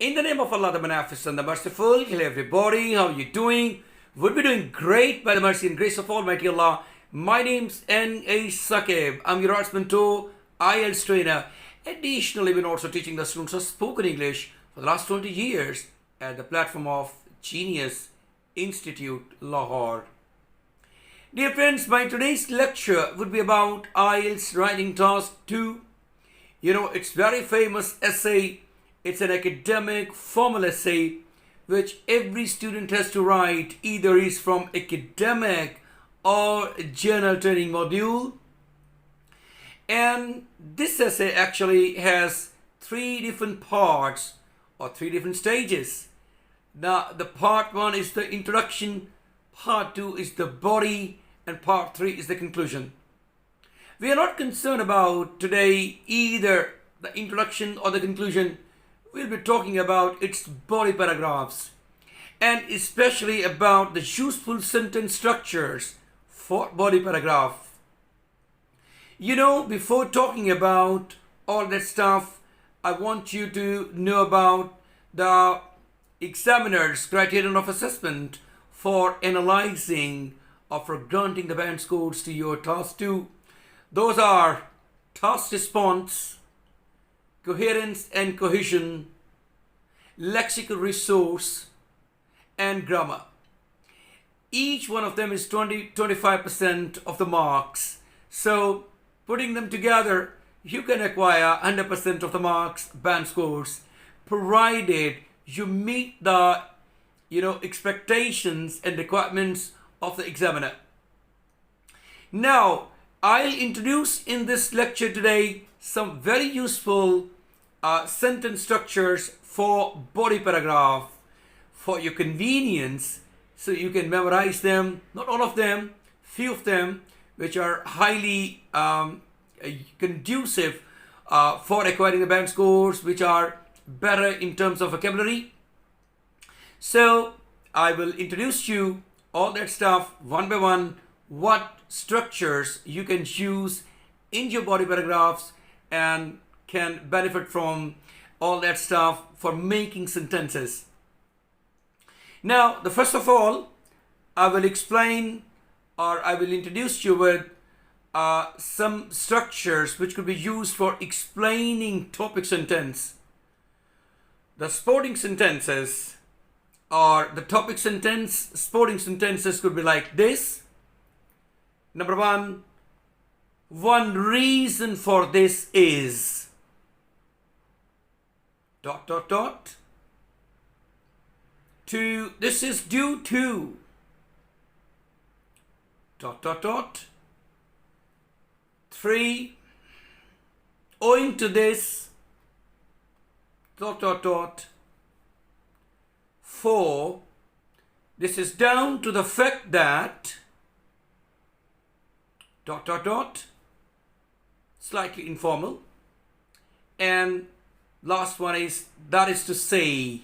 In the name of Allah, the Beneficent, the Merciful, hello everybody, how are you doing? We'll be doing great by the mercy and grace of Almighty Allah. My name's NA Saqib. I'm your arts mentor, IELTS trainer. Additionally, we're also teaching the students of spoken English for the last 20 years at the platform of Genius Institute, Lahore. Dear friends, my today's lecture would be about IELTS writing task 2. It's very famous essay. It's an academic formal essay which every student has to write, either is from academic or general training module. And this essay actually has 3 different parts or 3 different stages. Now, the part 1 is the introduction, part 2 is the body, and part 3 is the conclusion. We are not concerned about today either the introduction or the conclusion. We'll be talking about its body paragraphs and especially about the useful sentence structures for body paragraph. Before talking about all that stuff, I want you to know about the examiner's criterion of assessment for analyzing or for granting the band scores to your task 2. Those are task response, coherence and cohesion, lexical resource, and grammar. Each one of them is 25% of the marks. So putting them together, you can acquire 100% of the marks, band scores, provided you meet the expectations and requirements of the examiner. Now, I'll introduce in this lecture today some very useful sentence structures for body paragraph for your convenience, so you can memorize them, not all of them, few of them, which are highly conducive for acquiring the band scores, which are better in terms of vocabulary. So I will introduce you all that stuff one by one, what structures you can use in your body paragraphs and can benefit from all that stuff for making sentences. Now, first of all, I will explain or I will introduce you with some structures which could be used for explaining topic sentence. The sporting sentences or the topic sentence, sporting sentences could be like this. Number 1, one reason for this is ... Two, this is due to ... Three, owing to this ... Four, this is down to the fact that ... Slightly informal. And last one is, that is to say.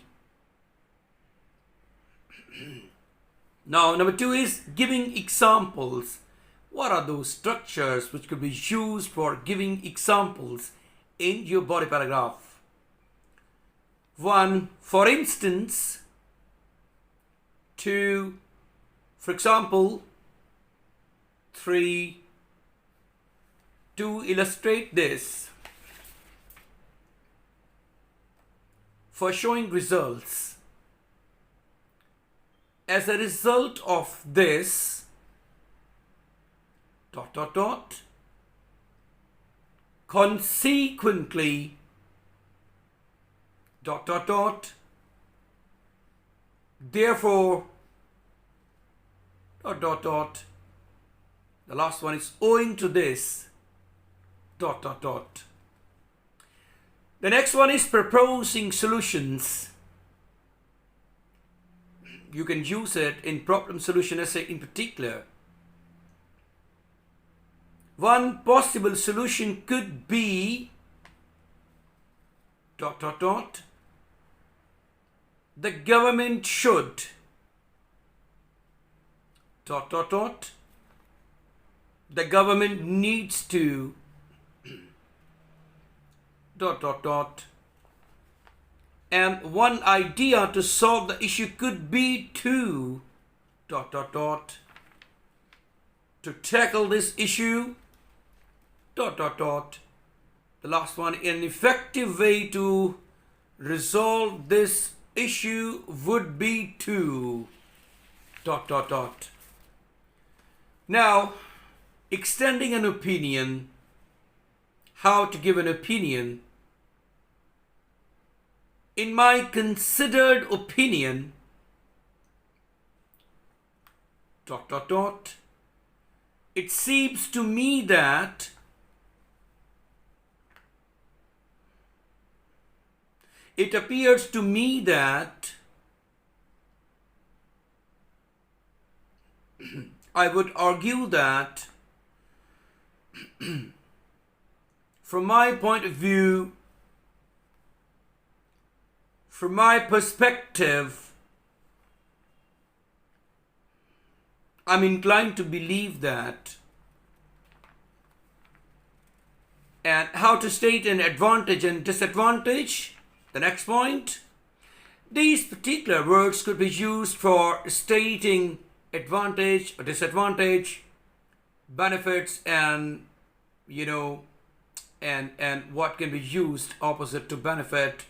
Now, number 2 is giving examples. What are those structures which could be used for giving examples in your body paragraph? 1, for instance. 2, for example. 3, to illustrate this. For showing results. As a result of this, ... Consequently, ... Therefore, ... The last one is owing to this, ... The next one is proposing solutions. You can use it in problem solution essay in particular. One possible solution could be ... The government should ... The government needs to ... And one idea to solve the issue could be to dot dot dot to tackle this issue dot dot dot. The last one, an effective way to resolve this issue would be to dot dot dot. Now, extending an opinion, how to give an opinion. In my considered opinion, dot dot dot, it seems to me that it appears to me that I would argue that from my point of view, from my perspective, I'm inclined to believe that. And how to state an advantage and disadvantage, the next point. These particular words could be used for stating advantage or disadvantage, benefits, and and what can be used opposite to benefit,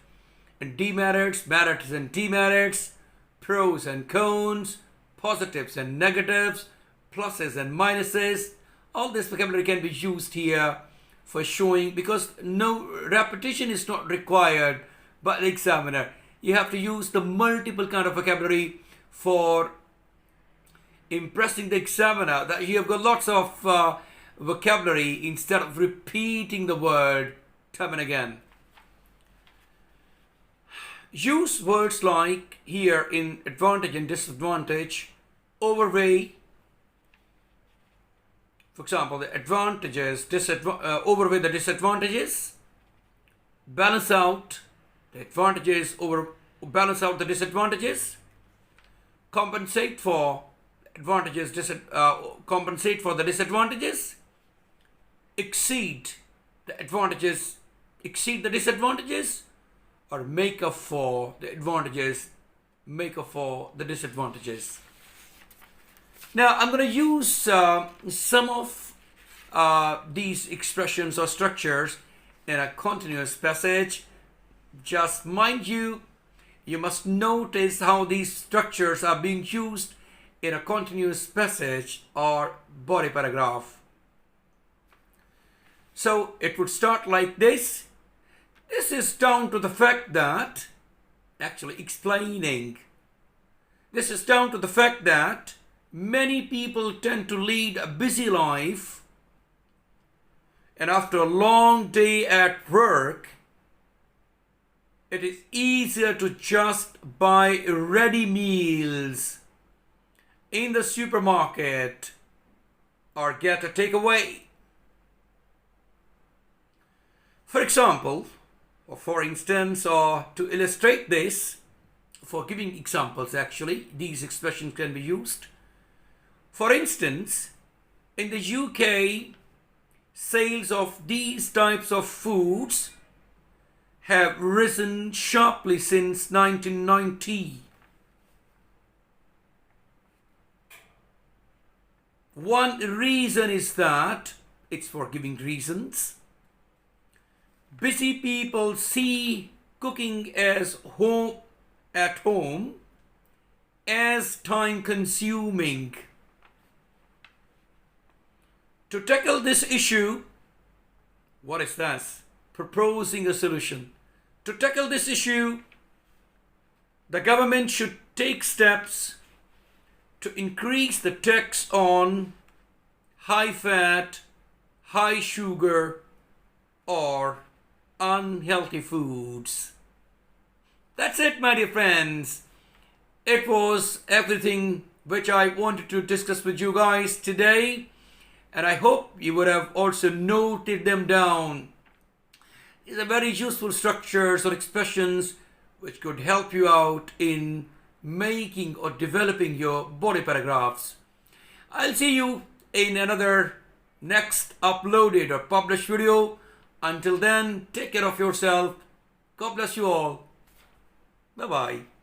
and demerits, merits and demerits, pros and cons, positives and negatives, pluses and minuses. All this vocabulary can be used here for showing, because no repetition is not required by the examiner. You have to use the multiple kind of vocabulary for impressing the examiner that you have got lots of vocabulary instead of repeating the word time and again. Use words like here in advantage and disadvantage, overweigh. For example, the advantages, overweigh the disadvantages, balance out the advantages, balance out the disadvantages, compensate for advantages, compensate for the disadvantages, exceed the advantages, exceed the disadvantages, or make up for the advantages, make up for the disadvantages. Now I'm going to use some of these expressions or structures in a continuous passage. Just mind you, you must notice how these structures are being used in a continuous passage or body paragraph. So it would start like this. This is down to the fact that, actually explaining, this is down to the fact that many people tend to lead a busy life, and after a long day at work, it is easier to just buy ready meals in the supermarket or get a takeaway. For example, or for instance, or to illustrate this, for giving examples actually, these expressions can be used. For instance, in the UK, sales of these types of foods have risen sharply since 1990. One reason is that, it's for giving reasons, busy people see cooking at home as time consuming. To tackle this issue, what is this? Proposing a solution. To tackle this issue, the government should take steps to increase the tax on high fat, high sugar, or unhealthy foods. That's it, my dear friends. It was everything which I wanted to discuss with you guys today, and I hope you would have also noted them down. These are very useful structures or expressions which could help you out in making or developing your body paragraphs. I'll see you in another next uploaded or published video. Until then, take care of yourself. God bless you all. Bye-bye.